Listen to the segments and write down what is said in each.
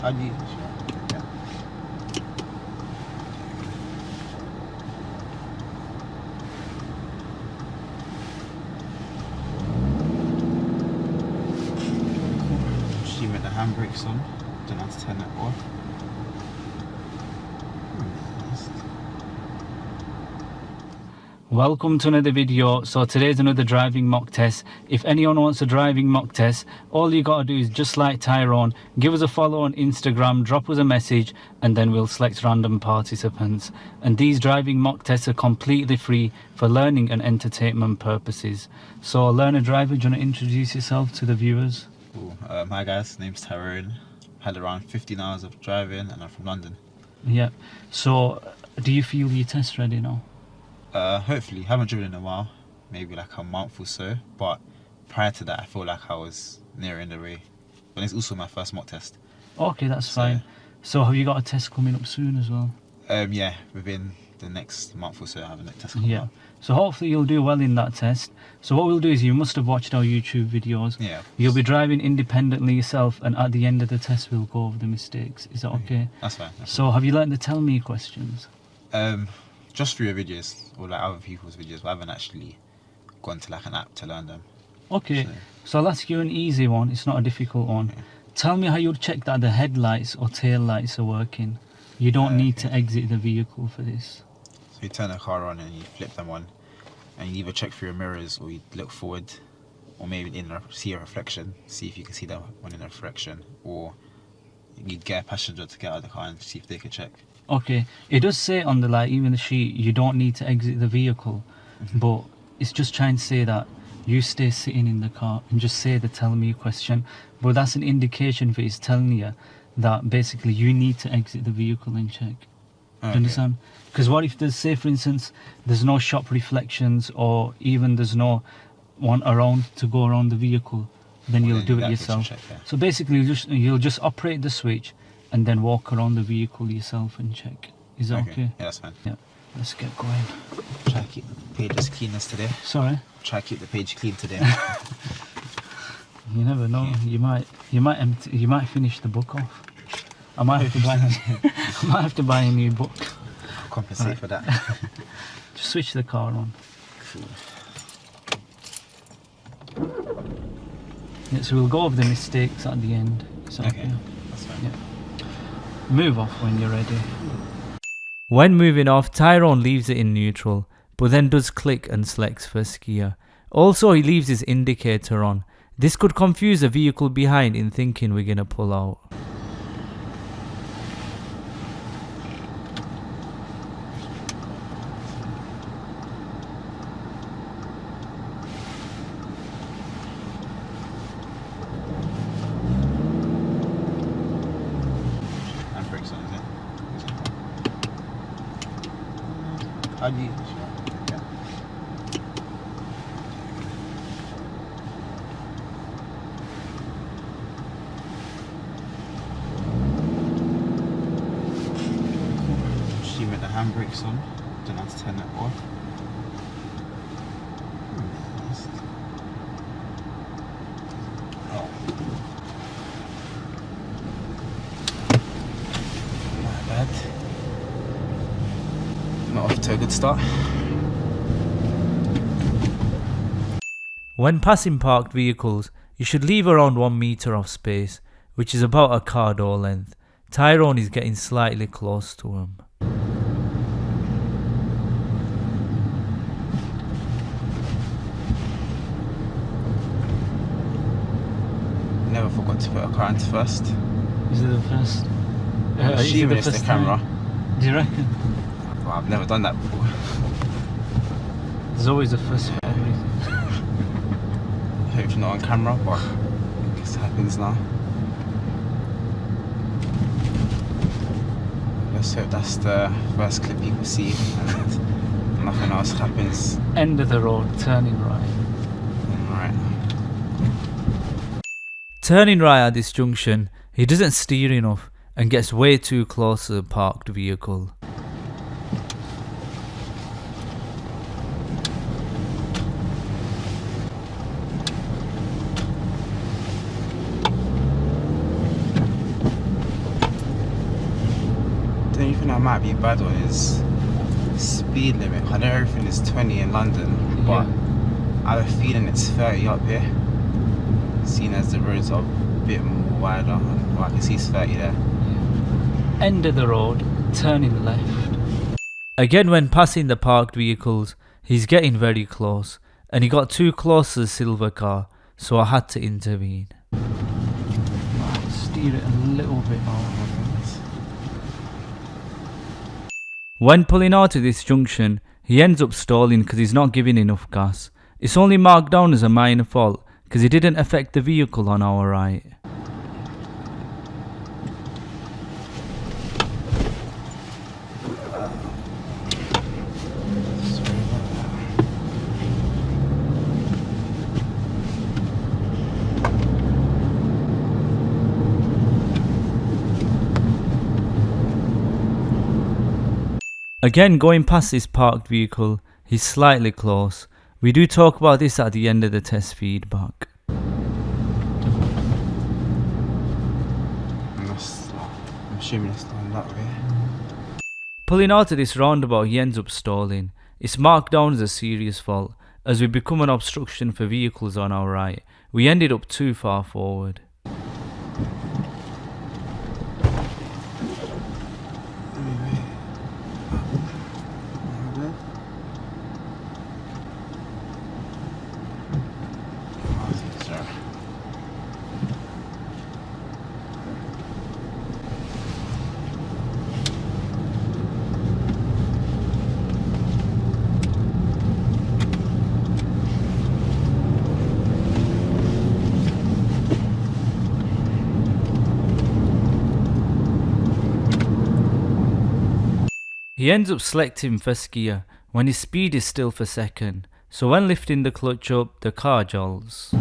How do you? Yeah. She with the handbrakes on. Don't have to turn that off. Welcome to another video. So today's another driving mock test. If anyone wants a driving mock test, all you gotta do is just like Tyrone, give us a follow on Instagram, drop us a message, and then we'll select random participants. And these driving mock tests are completely free for learning and entertainment purposes. So learner driver, do you want to introduce yourself to the viewers? Cool. Hi guys, name's Tyrone. Had around 15 hours of driving and I'm from London. Yeah. So do you feel your test ready now? Hopefully, haven't driven in a while, maybe like a month or so, but prior to that I feel like I was nearing the way. But it's also my first mock test. Okay, that's fine. So have you got a test coming up soon as well? Yeah, within the next month or so I have a test coming up. So hopefully you'll do well in that test. So what we'll do is, you must have watched our YouTube videos. Yeah. You'll be driving independently yourself, and at the end of the test we'll go over the mistakes. Is that okay? That's fine. So have you learned the tell me questions? Just through your videos or like other people's videos, but I haven't actually gone to like an app to learn them. Okay, so I'll ask you an easy one. It's not a difficult one. Okay. Tell me how you'd check that the headlights or tail lights are working. You don't need to exit the vehicle for this. So you turn the car on and you flip them on, and you either check through your mirrors or you look forward, or maybe see a reflection, see if you can see that one in a reflection, or you'd get a passenger to get out of the car and see if they could check. Okay, it does say on the even the sheet, you don't need to exit the vehicle, but it's just trying to say that you stay sitting in the car and just say the tell me question. But that's an indication for it's telling you that basically you need to exit the vehicle and check. Do you understand? Because what if there's, say for instance, there's no shop reflections, or even there's no one around to go around the vehicle, then you'll do it yourself. Check, yeah. So basically you'll just operate the switch and then walk around the vehicle yourself and check. Is that okay? Yeah, that's fine. Yeah. Let's get going. Try to keep the pages clean as today. Sorry? Try to keep the page clean today. You never know. Yeah. You might finish the book off. I might have to buy a new book. I'll compensate for that. Just switch the car on. Cool. Yeah, so we'll go over the mistakes at the end. Okay. That's fine. Yeah. Move off when you're ready. When moving off, Tyrone leaves it in neutral, but then does click and selects first gear. Also, he leaves his indicator on. This could confuse the vehicle behind in thinking we're gonna pull out. Handbrakes on, is it? How do you? Yeah. She with the handbrakes on. Don't have to turn that off. Oh. My bad. Not off to a good start. When passing parked vehicles, you should leave around 1 meter of space, which is about a car door length. Tyrone is getting slightly close to him. Never forgot to put a car into first. Is it the first? She missed the camera. Do you reckon? Well, I've never done that before. There's always a first for everything. Hopefully not on camera, but I guess it happens now. Let's hope that's the first clip people see and nothing else happens. End of the road, turning right. Alright. Turning right at this junction, he doesn't steer enough and gets way too close to the parked vehicle. might be bad on is speed limit. I know everything is 20 in London, but I have a feeling it's 30 up here. Seeing as the roads are a bit more wider, I can see it's 30 there. End of the road, turning left. Again, when passing the parked vehicles, he's getting very close, and he got too close to the silver car, so I had to intervene. Right, steer it a little bit off. When pulling out of this junction, he ends up stalling because he's not giving enough gas. It's only marked down as a minor fault because it didn't affect the vehicle on our right. Again, going past this parked vehicle, he's slightly close. We do talk about this at the end of the test feedback. I'm assuming it's done that way. Pulling out of this roundabout, he ends up stalling. It's marked down as a serious fault, as we become an obstruction for vehicles on our right. We ended up too far forward. He ends up selecting first gear when his speed is still for second, so when lifting the clutch up, the car jolts.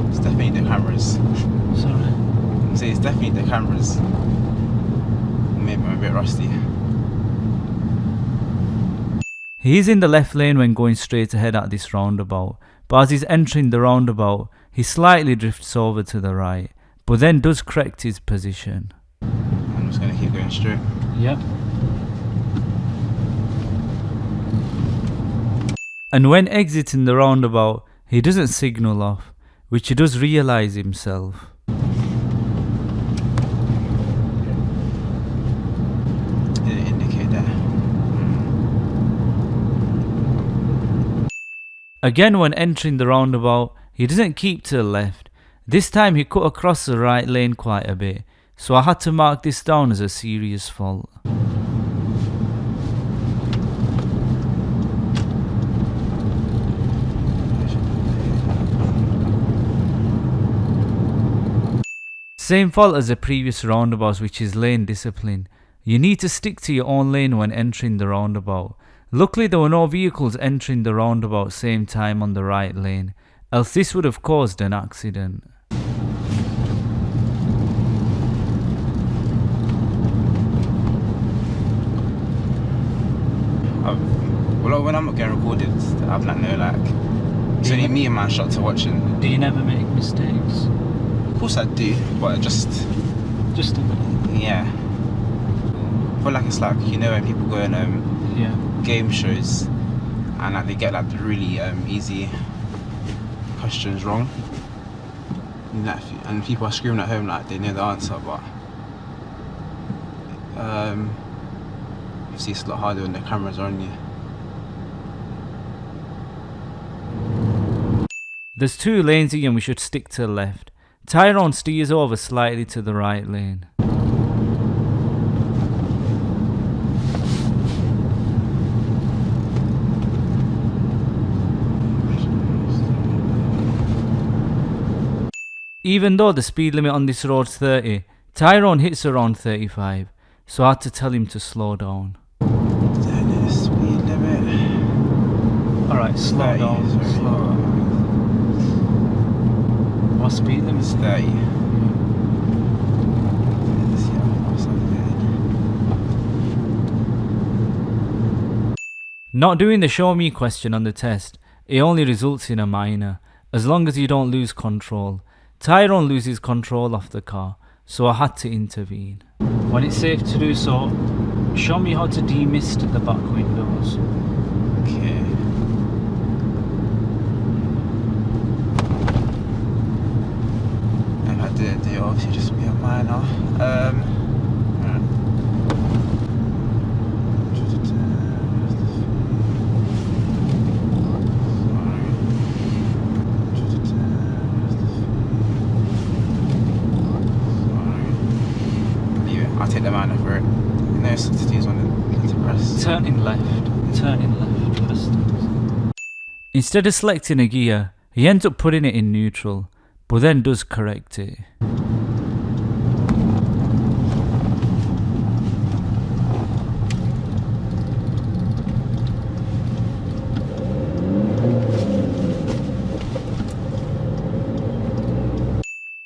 It's definitely the cameras. Sorry. It's definitely the cameras. Maybe I'm a bit rusty. He is in the left lane when going straight ahead at this roundabout, but as he's entering the roundabout, he slightly drifts over to the right, but then does correct his position. I'm just going to keep going straight. Yep. And when exiting the roundabout, he doesn't signal off, which he does realise himself. Didn't indicate that. Again, when entering the roundabout, he doesn't keep to the left. This time he cut across the right lane quite a bit, so I had to mark this down as a serious fault. Same fault as the previous roundabouts, which is lane discipline. You need to stick to your own lane when entering the roundabout. Luckily there were no vehicles entering the roundabout same time on the right lane, else this would have caused an accident. Well, when I'm not getting recorded, I've it's only me and my shot to watching. Do you never make mistakes? Of course I do, but just a bit. yeah. I feel like it's like, when people go in game shows and they get the really easy questions wrong, and people are screaming at home like they know the answer, but obviously it's a lot harder when the cameras are on you. There's two lanes here and we should stick to the left. Tyrone steers over slightly to the right lane. Even though the speed limit on this road's 30, Tyrone hits around 35, so I had to tell him to slow down. Speed limit. Alright, slow down. Slow down. What speed limit? It's 30. Not doing the show me question on the test, it only results in a minor, as long as you don't lose control. Tyrone loses control of the car, so I had to intervene. When it's safe to do so, show me how to demist the back windows. Okay. If I did it, obviously just be a minor. I'll take the minor for it. No, to use one to press. Turning left first. Instead of selecting a gear, he ends up putting it in neutral, but then does correct it.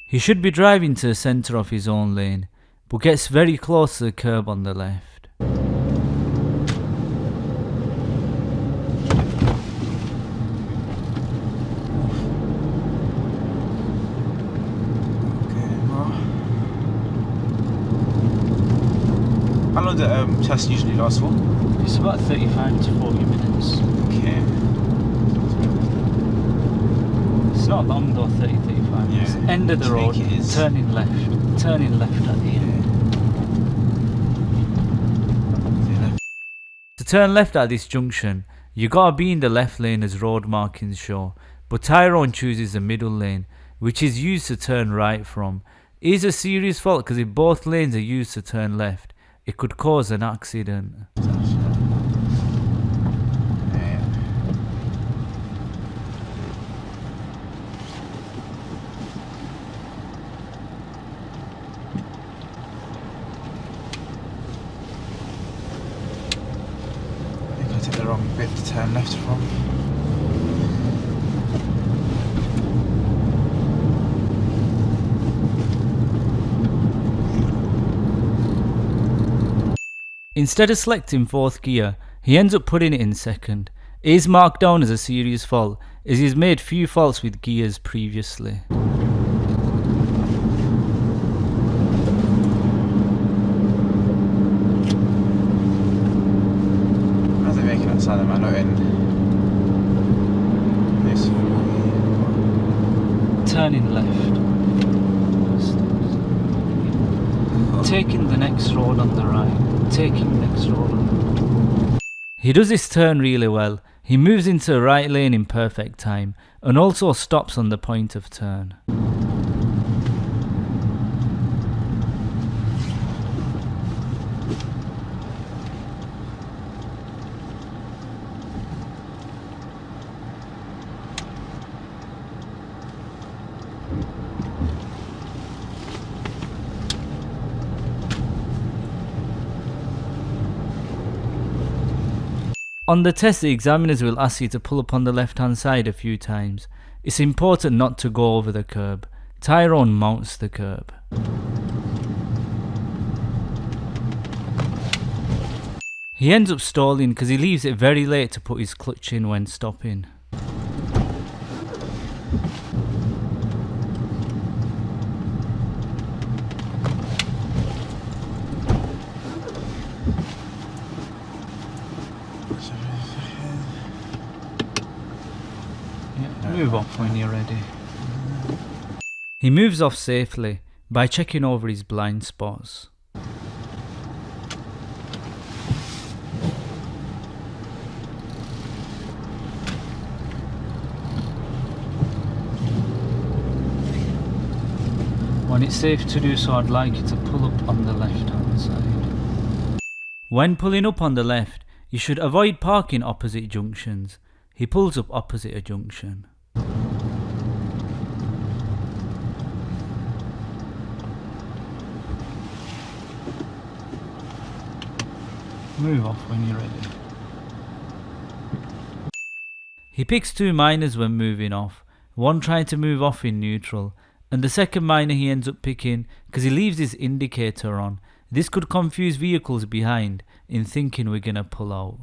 He should be driving to the centre of his own lane, but gets very close to the curb on the left. How long does the test usually last for? It's about 35 to 40 minutes. Okay. It's not long though, 35 minutes. Yeah. End of the road, turning left at the end. To turn left at this junction, you gotta be in the left lane as road markings show, but Tyrone chooses the middle lane, which is used to turn right from. It is a serious fault because if both lanes are used to turn left, it could cause an accident. The wrong bit to turn left from. Instead of selecting fourth gear, he ends up putting it in second. It is marked down as a serious fault, as he's made few faults with gears previously. How's it making that sound? Am I not in? This Turning left. Taking the next road on the right. Taking the next road on the right. He does this turn really well. He moves into the right lane in perfect time and also stops on the point of turn. On the test, the examiners will ask you to pull up on the left hand side a few times. It's important not to go over the curb. Tyrone mounts the curb. He ends up stalling because he leaves it very late to put his clutch in when stopping. Move off when you're ready. He moves off safely by checking over his blind spots. When it's safe to do so, I'd like you to pull up on the left hand side. When pulling up on the left, you should avoid parking opposite junctions. He pulls up opposite a junction. Move off when you're ready. He picks two minors when moving off, one trying to move off in neutral, and the second minor he ends up picking because he leaves his indicator on. This could confuse vehicles behind in thinking we're gonna pull out.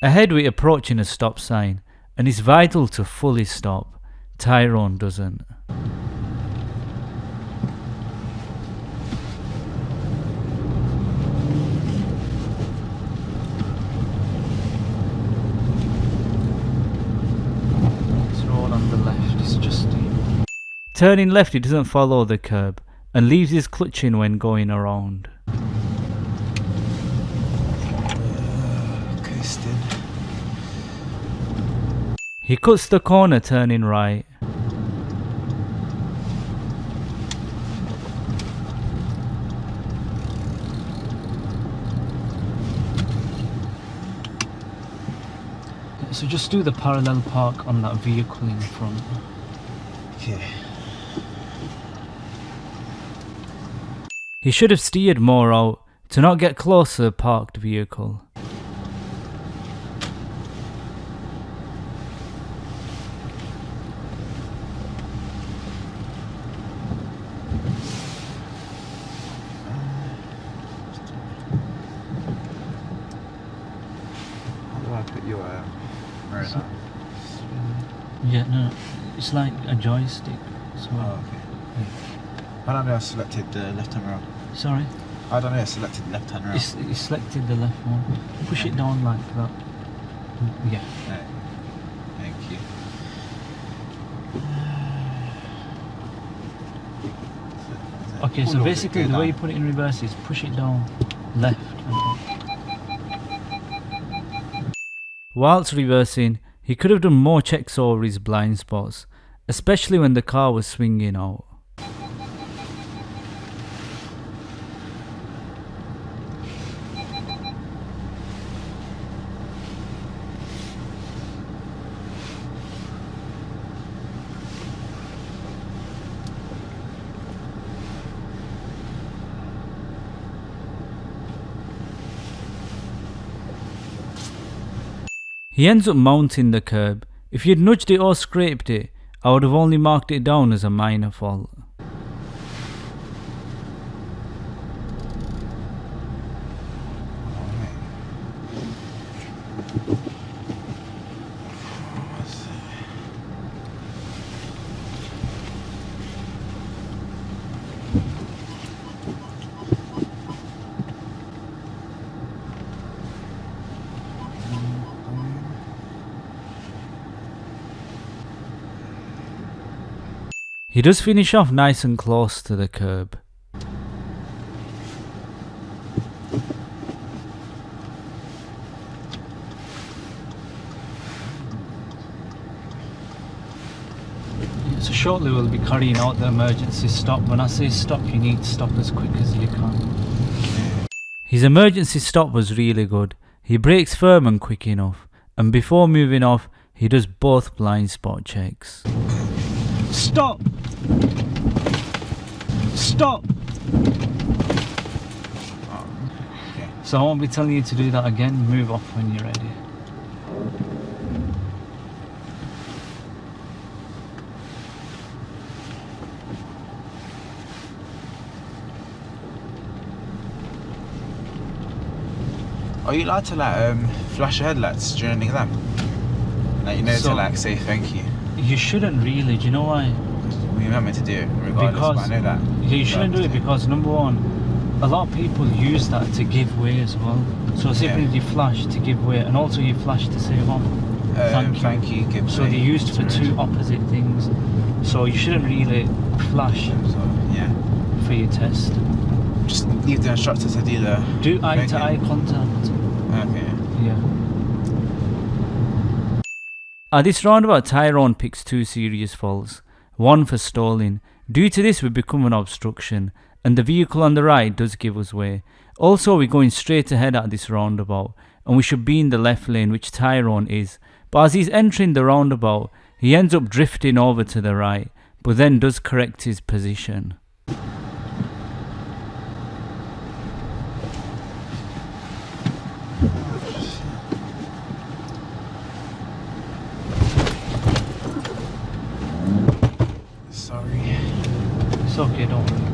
Ahead we're approaching a stop sign, and it's vital to fully stop. Tyrone doesn't. This road on the left is just steep. Turning left, he doesn't follow the curb and leaves his clutch in when going around. Coasting. He cuts the corner turning right. So just do the parallel park on that vehicle in front. Okay. He should have steered more out to not get close to the parked vehicle. How do I put your mirror So- down? Yeah, no, it's like a joystick. So, Oh, okay. I don't know. I selected the left-hand mirror. sorry, I don't know. I selected the left-hand mirror. it's selected the left one. Push it down like that. Yeah. Right. Thank you. Okay, so basically the way you put it in reverse is push it down left and up. Whilst reversing, he could have done more checks over his blind spots, especially when the car was swinging out. He ends up mounting the curb. If you'd nudged it or scraped it, I would have only marked it down as a minor fault. He does finish off nice and close to the curb. So shortly we'll be carrying out the emergency stop. When I say stop, you need to stop as quick as you can. His emergency stop was really good. He brakes firm and quick enough, and before moving off, he does both blind spot checks. Stop! Stop! Okay. So I won't be telling you to do that again. Move off when you're ready. Are you allowed to like flash your headlights during the exam? Like you know So- to like say thank you. You shouldn't really. Do you know why? We're not meant to do it regardless, Because but I know that. you shouldn't do it because number one, a lot of people use that to give way as well. So simply Yeah. you flash to give way, and also you flash to say Thank you. Give So they're used for two opposite things. So you shouldn't really flash So, yeah. for your test. Just leave the instructor to do the. Do eye to Okay. eye contact. Okay. Yeah. At this roundabout, Tyrone picks two serious faults. One for stalling. Due to this, we become an obstruction, and the vehicle on the right does give us way. Also, we're going straight ahead at this roundabout, and we should be in the left lane, which Tyrone is. But as he's entering the roundabout, he ends up drifting over to the right, but then does correct his position. Sorry. It's okay, don't worry.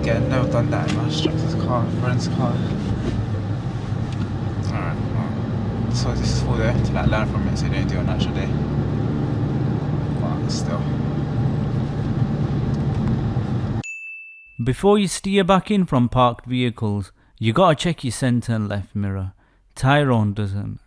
again, never done that in my instructor's car, friend's car. Alright, well, so this is for there to like learn from it so you don't do it on an actual day. But still. Before you steer back in from parked vehicles, you gotta check your centre and left mirror. Tyrone doesn't.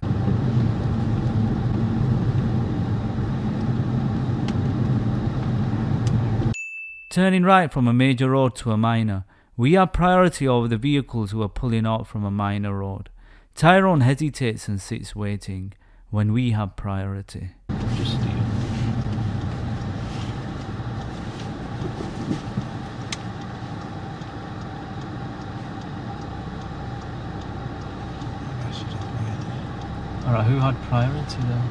Turning right from a major road to a minor, we have priority over the vehicles who are pulling out from a minor road. Tyrone hesitates and sits waiting when we have priority. Just steer. Alright, who had priority then?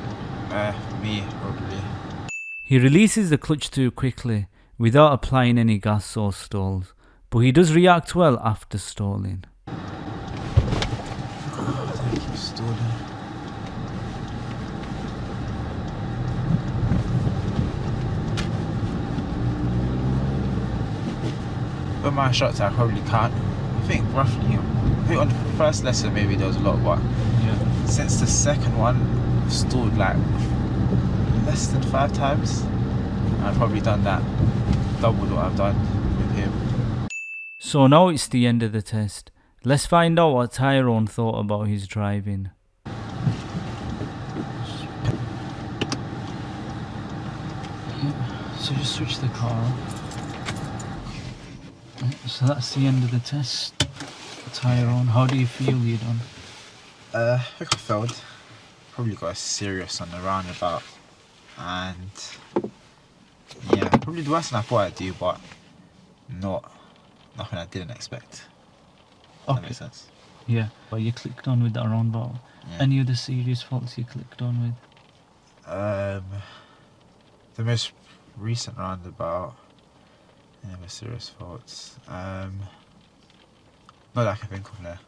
Me, probably. He releases the clutch too quickly without applying any gas or stalls, but he does react well after stalling. Thank you, stalling. With my instructor, I probably can't. I think roughly, on the first lesson maybe there was a lot, but Yeah. since the second one, I've stalled like less than 5 times. I've probably done that double what I've done with him. So now it's the end of the test. Let's find out what Tyrone thought about his driving. So just switch the car off. So that's the end of the test. Tyrone, how do you feel you done? I think I failed. Probably got a serious on the roundabout, and yeah, probably the worst than I thought I'd do, but nothing I didn't expect. Does that make sense? Yeah, but you clicked on with that roundabout. Yeah. Any other serious faults you clicked on with? The most recent roundabout, any other serious faults? Not that I can think of there.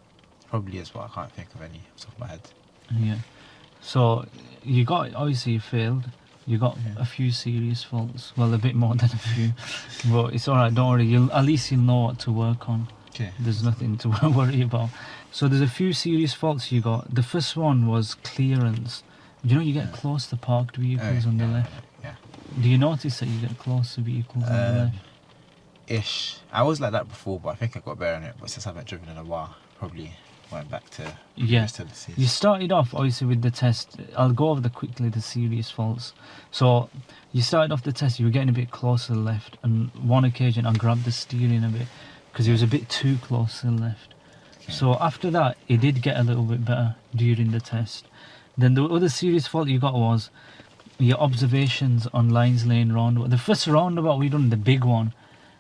Probably is, but I can't think of any off the top of my head. Yeah. So you got, obviously you failed. You got Yeah. a few serious faults. Well, a bit more than a few. But it's alright, don't worry. At least you'll know what to work on. Okay. There's nothing to worry about. So there's a few serious faults you got. The first one was clearance. You know, you get Yeah. close to parked vehicles on the yeah, left. Yeah. Do you notice that you get close to vehicles on the left? Ish. I was like that before, but I think I got better in it. But since I haven't driven in a while, probably went back to Yeah. previous tendencies. You started off obviously with the test. I'll go over the serious faults. So you started off the test, you were getting a bit close to the left, and one occasion I grabbed the steering a bit because it was a bit too close to the left. Okay. So after that, it did get a little bit better during the test. Then the other serious fault you got was your observations on Lines Lane roundabout. The first roundabout we done, the big one,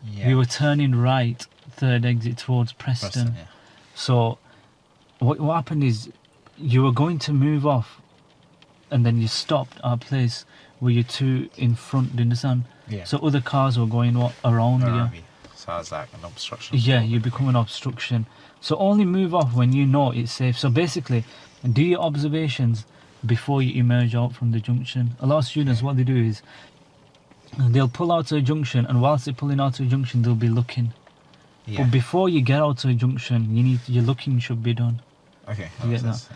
Yeah. we were turning right, third exit towards Preston. Yeah. So what happened is you were going to move off and then you stopped at a place where you're two in front, do you understand? Yeah. So other cars were going around you. me. So I was like an obstruction. Yeah, you become an obstruction. So only move off when you know it's safe. So basically, do your observations before you emerge out from the junction. A lot of students, what they do is they'll pull out to a junction, and whilst they're pulling out to a junction, they'll be looking. Yeah. But before you get out to a junction, your looking should be done. Okay. You get makes sense.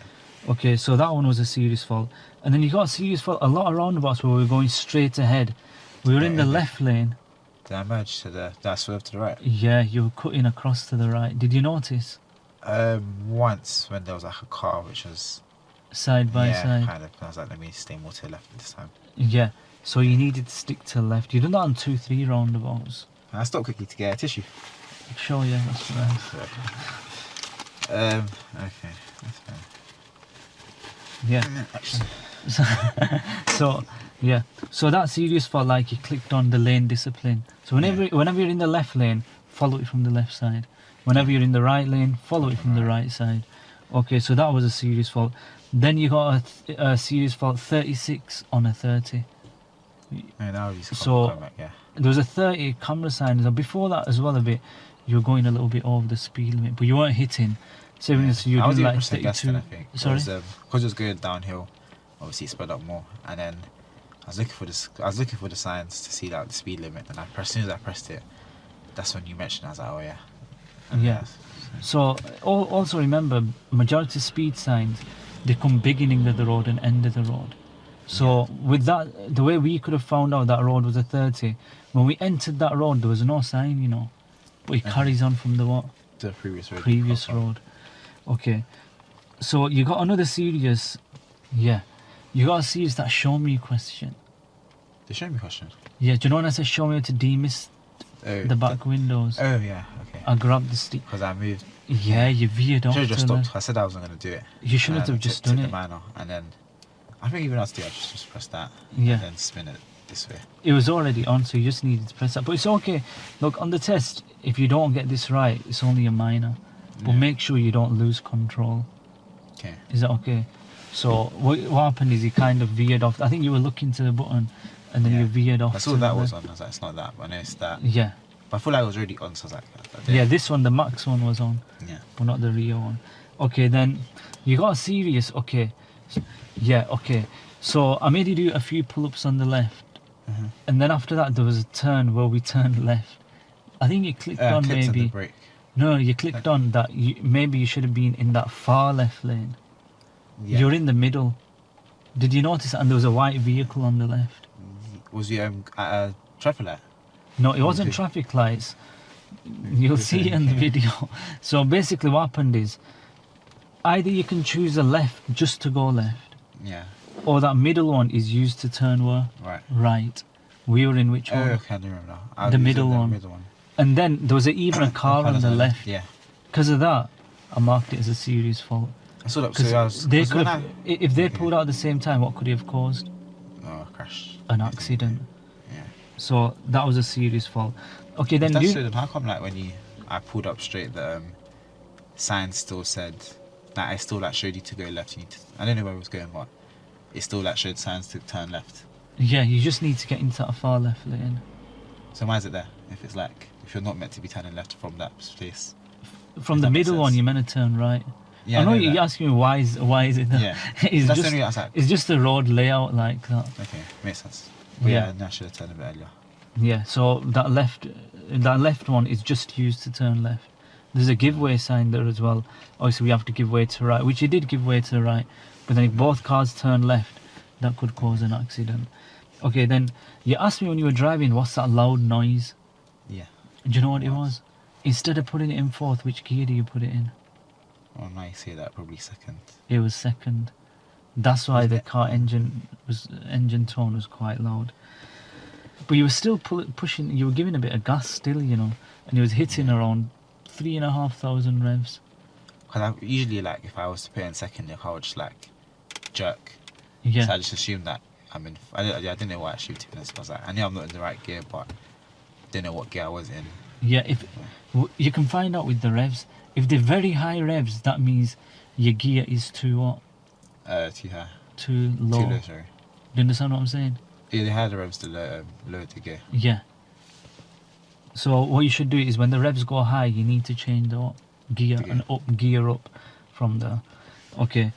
Okay, so that one was a serious fault. And then you got a serious fault, a lot of roundabouts where we were going straight ahead. We were in the Okay. left lane. Did I merge to the? Did I swerve to the right? Yeah, you were cutting across to the right. Did you notice? Once when there was like a car which was Side by side. kind of. I was like, let me stay more to the left this time. Yeah, so you needed to stick to the left. You done that on 2-3 roundabouts. And I stopped quickly to get a tissue. Sure, yeah, that's right. Okay, that's fine. Yeah. Actually, So yeah, so that serious fault, like you clicked on the lane discipline. So whenever you're in the left lane, follow it from the left side. Whenever you're in the right lane, follow it from the right side. Okay, so that was a serious fault. Then you got a serious fault, 36 on a 30. and now he's So- coming back. Yeah. There was a 30 camera sign. So before that as well a bit, you were going a little bit over the speed limit, but you weren't hitting. So you I were was doing even like pressing gas then, 32. I think. Sorry? Because it was going downhill. Obviously, it sped up more, and then I was looking for the signs to see like the speed limit, and as soon as I pressed it, that's when you mentioned. I was like, oh yeah, And Yeah. So also remember, majority speed signs, they come beginning of the road and end of the road. So with that, the way we could have found out that road was a 30, when we entered that road, there was no sign, you know. But it carries on from the what? the previous road. Previous road. Okay. So you got another serious, yeah. You got a serious that show me question. The show me question. Yeah, do you know when I said show me how to demist Oh, the back windows? Oh yeah, okay. I grabbed the stick. Because I moved. Yeah, you veered off. Should have just to the- stopped. I said I wasn't going to do it. You shouldn't And have just took done the it. minor, and then I think even I did. I just press that. Yeah. And then spin it this way. It was already on, so you just needed to press that. But it's okay. Look, on the test, if you don't get this right, it's only a minor. But Yeah. make sure you don't lose control. Okay. Is that okay? So what happened is he kind of veered off. I think you were looking to the button, and then Yeah. you veered off. I saw to that the- was on. I was like, it's not that. But I noticed that. Yeah. But I feel like it was already on, so I was like, Yeah, this one, the max one was on, yeah. but not the Rio one. Okay, then you got a serious. Okay. Yeah, okay. So I made you do a few pull-ups on the left. Mhm. And then after that, there was a turn where we turned left. I think you clicked on Clicked on the maybe. brake. No, you clicked on that. Maybe you should have been in that far left lane. Yeah. You're in the middle. Did you notice that? And there was a white vehicle on the left. Was you at a traffic light? No, it wasn't Okay. traffic lights. You'll see it in the video. So basically, what happened is either you can choose a left just to go left, Yeah. or that middle one is used to turn where? Right. Right. We were in which Oh, one? okay, I do remember now. I was The using middle the one. Middle one. And then there was even a car on the left. Yeah. Because of that, I marked it as a serious fault. I saw that. Because So I was. they 'cause could when have, if they pulled out at the same time, what could he have caused? Oh, crash. An accident. Yeah. So that was a serious fault. Okay, then That's you. true. Then how come like when I pulled up straight, the sign still said that I still like showed you to go left. You need to. I don't know where it was going, but it still like showed signs to turn left. Yeah, you just need to get into that far left lane. So why is it there? If it's like if you're not meant to be turning left from that place. From If the that makes middle one, sense. you're meant to turn right. Yeah. I know that. you're asking me why is it there? Yeah. it's That's just the only I was like, it's just the road layout like that. okay, makes sense. But Yeah. yeah, I should have turned a bit earlier. Yeah, so that left one is just used to turn left. There's a giveaway sign there as well. Obviously, we have to give way to right, which you did give way to the right. But then if both cars turn left, that could cause an accident. Okay, then you asked me when you were driving, what's that loud noise? Yeah. Do you know what it was? Instead of putting it in fourth, which gear do you put it in? Oh, now you say that, probably second. It was second. That's why Was the it? car engine tone was quite loud. But you were still pushing. You were giving a bit of gas still, you know, and it was hitting around 3,500 revs. Because I usually like if I was to put it in second, the car would just like jerk. Yeah. So I just assumed that I'm in. I didn't know what I should be. I was like, I knew I'm not in the right gear, but didn't know what gear I was in. Yeah. You can find out with the revs. If they're very high revs, that means your gear is too what? Too high. Too low. Too low, sorry. Do you understand what I'm saying? Yeah, they had the revs to lower the gear. Yeah. So what you should do is when the revs go high, you need to change the gear The gear. and gear up from there. Okay.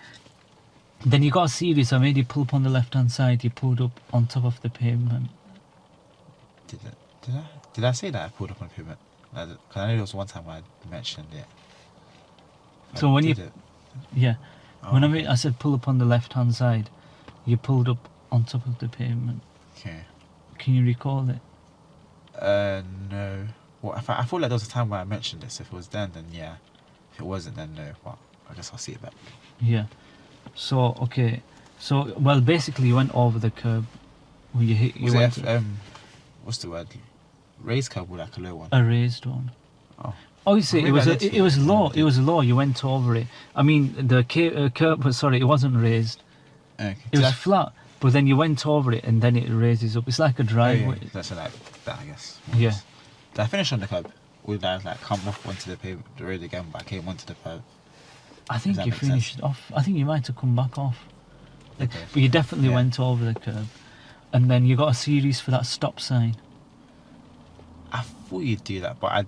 Then you got a series. I made you pull up on the left hand side. You pulled up on top of the pavement. Did I say that I pulled up on the pavement? Because I know there was one time I mentioned it. So when you- did it. Yeah. Oh, When okay. I said pull up on the left hand side, you pulled up on top of the pavement. Okay. Can you recall it? No. Well, I feel like there was a time where I mentioned this. If it was then yeah. If it wasn't, then no. But I guess I'll see it back. Yeah. So okay. So well, basically you went over the curb. When you hit, you Was went it what's the word? Raised curb or like a low one? a raised one. Oh. Obviously, Maybe I did see it was it. low. Maybe I It was low. You went over it. I mean, the curb was sorry. It wasn't raised. Okay. It Did was I- flat, but then you went over it, and then it raises up. It's like a Oh, yeah, driveway. that's like that, I guess. Yeah. Did I finish on the curb? Or did I like come off onto the road again, but I came onto the curb? I think that you make sense? finished off. I think you might have come back off, Okay. but you definitely Yeah. went over the curb, and then you got a series for that stop sign. I thought you'd do that, but I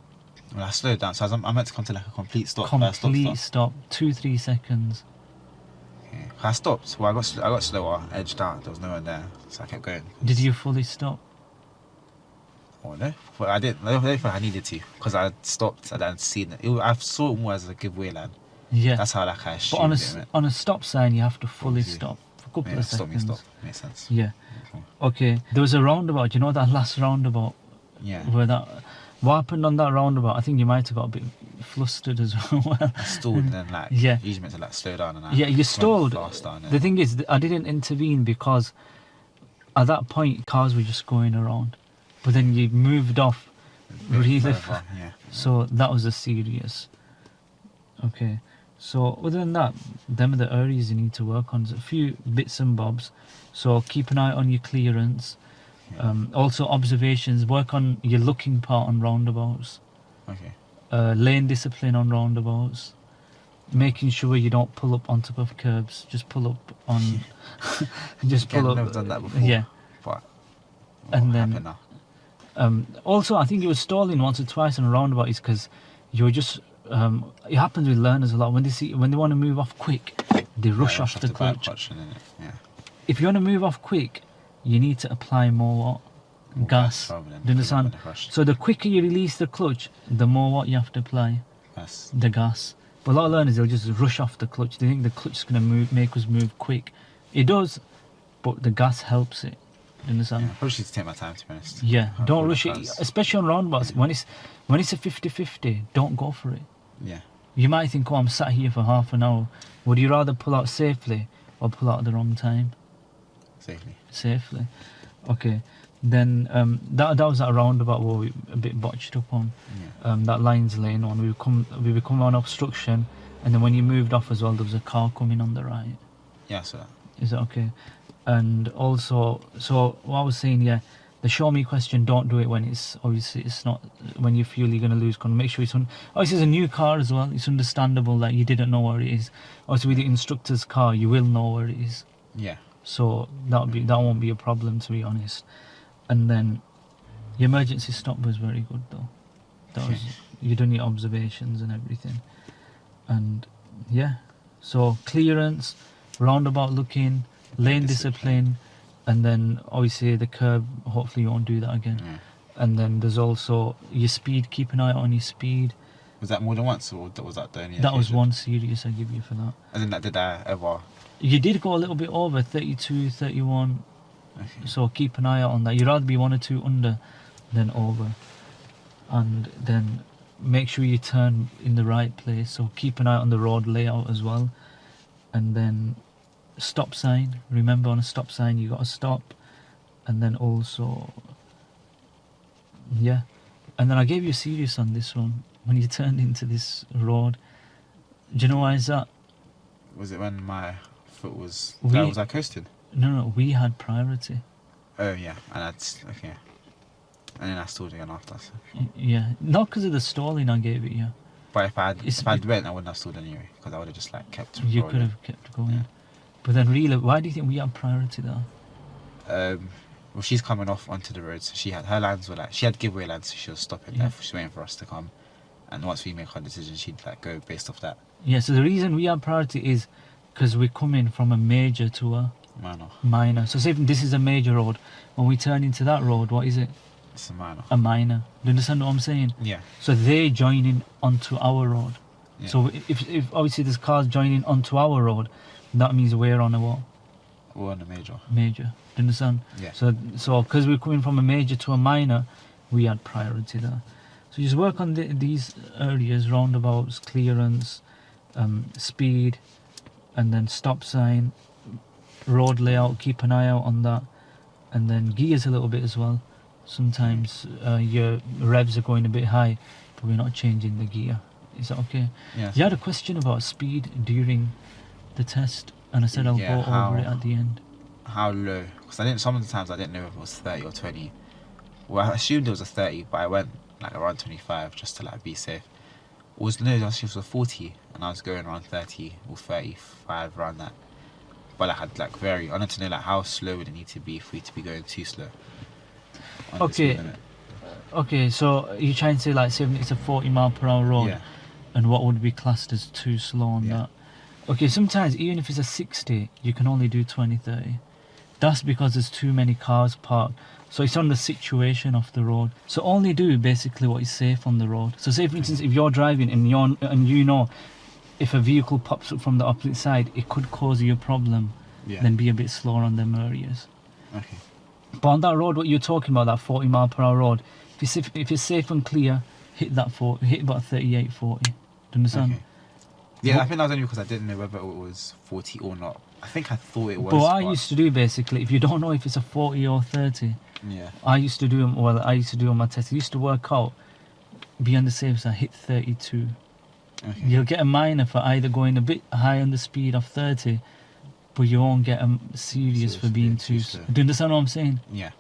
slowed down, so I meant to come to like a complete stop. but I Complete stopped. stop. 2-3 seconds. Okay. I stopped. Well, I got slower, edged out. There was no one there, so I kept going. Did you fully stop? Oh no, but I didn't. I don't think I needed to because I stopped and I'd seen it. I saw it more as a giveaway line. Yeah. That's how like I But assumed it meant. on a stop sign, you have to fully Obviously. stop for a couple Yeah, of stop me, seconds. stop. Makes sense. Yeah. Cool. Okay. There was a roundabout. You know that last roundabout Yeah. where that. What happened on that roundabout? I think you might have got a bit flustered as well. I stalled and then like Yeah. usually meant to like slow down and I Yeah, you went stalled. faster and The then, thing is, I didn't intervene because at that point cars were just going around, but then you moved off really further, yeah. so that was a serious. Okay, so other than that, them are the areas you need to work on. There's a few bits and bobs, so keep an eye on your clearance. Also observations, work on your looking part on roundabouts, Okay. lane discipline on roundabouts, making sure you don't pull up on top of curbs, just pull up on just Again, pull up. never done that before. Yeah. But And what then- happened now? Also, I think you were stalling once or twice on a roundabout is because you were just. It happens with learners a lot when they want to move off quick, they rush Yeah, off the back clutch. and then yeah. If you want to move off quick, you need to apply more More gas. rather than Do you understand? when it rushed. So the quicker you release the clutch, the more what you have to apply, That's the gas. But a lot of learners, they'll just rush off the clutch. They think the clutch is going to make us move quick. It does, but the gas helps it. Do you understand? yeah, I probably need to take my time to be honest. Yeah, I'll don't pull rush the it, cars. especially on roundabouts. When it's a 50-50, don't go for it. Yeah. You might think, oh, I'm sat here for half an hour. Would you rather pull out safely or pull out at the wrong time? Safely. Safely. Okay. Then that was that roundabout where we a bit botched up on. Yeah. That Lions Lane one. We were coming on obstruction, and then when you moved off as well, there was a car coming on the right. Yeah, so Is that okay? And also, so what I was saying, yeah, the show me question, don't do it when it's obviously it's not when you feel you're going to lose control. Make sure obviously it's a new car as well. It's understandable that you didn't know where it is. Also with the instructor's car, you will know where it is. yeah. So that won't be a problem, to be honest. And then your emergency stop was very good though. That was you done your observations and everything. And yeah, so clearance, roundabout looking, lane discipline, and then obviously the curb. Hopefully you won't do that again. Yeah. And then there's also your speed. Keep an eye on your speed. Was that more than once or was that the only That was occasion? one serious I give you for that. And then that did I ever You did go a little bit over 32, 31. okay. So keep an eye out on that. You'd rather be 1 or 2 under than over. And then make sure you turn in the right place. So keep an eye on the road layout as well. And then stop sign. Remember, on a stop sign you got to stop. And then also, yeah. And then I gave you serious on this one. When you turned into this road. Do you know why is that? Was it when my foot was We- was I coasting? No, we had priority. Oh yeah, and that's okay. And then I stalled again after. So. Yeah, not because of the stalling I gave it you. But if I'd It's- went, I wouldn't have stalled anyway because I would have just like kept. You rolling. could have kept going. Yeah. But then really, why do you think we had priority though? Well, she's coming off onto the road, so she had her lines were like she had giveaway lines, so she was stopping Yeah. there. She's waiting for us to come, and once we make our decision, she'd like go based off that. Yeah, so the reason we had priority is because we're coming from a major to a Minor, minor. So say if this is a major road, when we turn into that road, what is it? it's a minor. A minor. Do you understand what I'm saying? Yeah, So they joining onto our road. yeah. So if obviously there's cars joining onto our road, that means we're on a what? we're on the major. Major. Do you understand? Yeah. So because we're coming from a major to a minor, we had priority there. So just work on these areas: roundabouts, clearance, speed, and then stop sign, road layout. Keep an eye out on that, and then gears a little bit as well. Sometimes your revs are going a bit high, but we're not changing the gear. Is that okay? Yeah. You had a question about speed during the test, and I said I'll Yeah, go how- over it at the end. How low? Because I didn't. Some of the times I didn't know if it was 30 or 20. Well, I assumed it was a 30, but I went like around 25 just to like be safe. It was no, actually it was a 40, and I was going around 30 or 35 around that. But like, I'd like I wanted to know like how slow would it need to be for you to be going too slow. On the speed Okay. limit. Okay, so you trying to say like say it's a 40 mph road, Yeah. and what would be classed as too slow on Yeah. that? Okay, sometimes even if it's a 60, you can only do 20, 30. That's because there's too many cars parked. So it's on the situation of the road. So only do basically what is safe on the road. So say for instance, if you're driving and you know if a vehicle pops up from the opposite side, it could cause you a problem. Yeah. Then be a bit slower on them areas. Okay. But on that road, what you're talking about, that 40 mile per hour road, if it's safe and clear, hit that 40, hit about 38, 40. Do you understand? Okay. Yeah, I think that was only because I didn't know whether it was 40 or not. I think I thought it was. But what I used to do basically, if you don't know if it's a 40 or 30, Yeah. I used to do on my test. I used to work out, be on the safe side, hit 32. Okay. You'll get a minor for either going a bit high on the speed of 30, but you won't get a serious for being too slow. Do you understand what I'm saying? Yeah.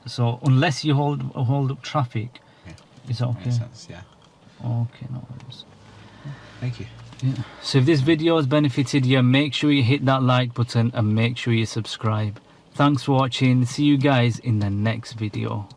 So unless you hold up traffic, Yeah. is that okay? Makes sense. Yeah. Okay, no worries. Thank you. Yeah. So if this video has benefited you, make sure you hit that like button and make sure you subscribe. Thanks for watching. See you guys in the next video.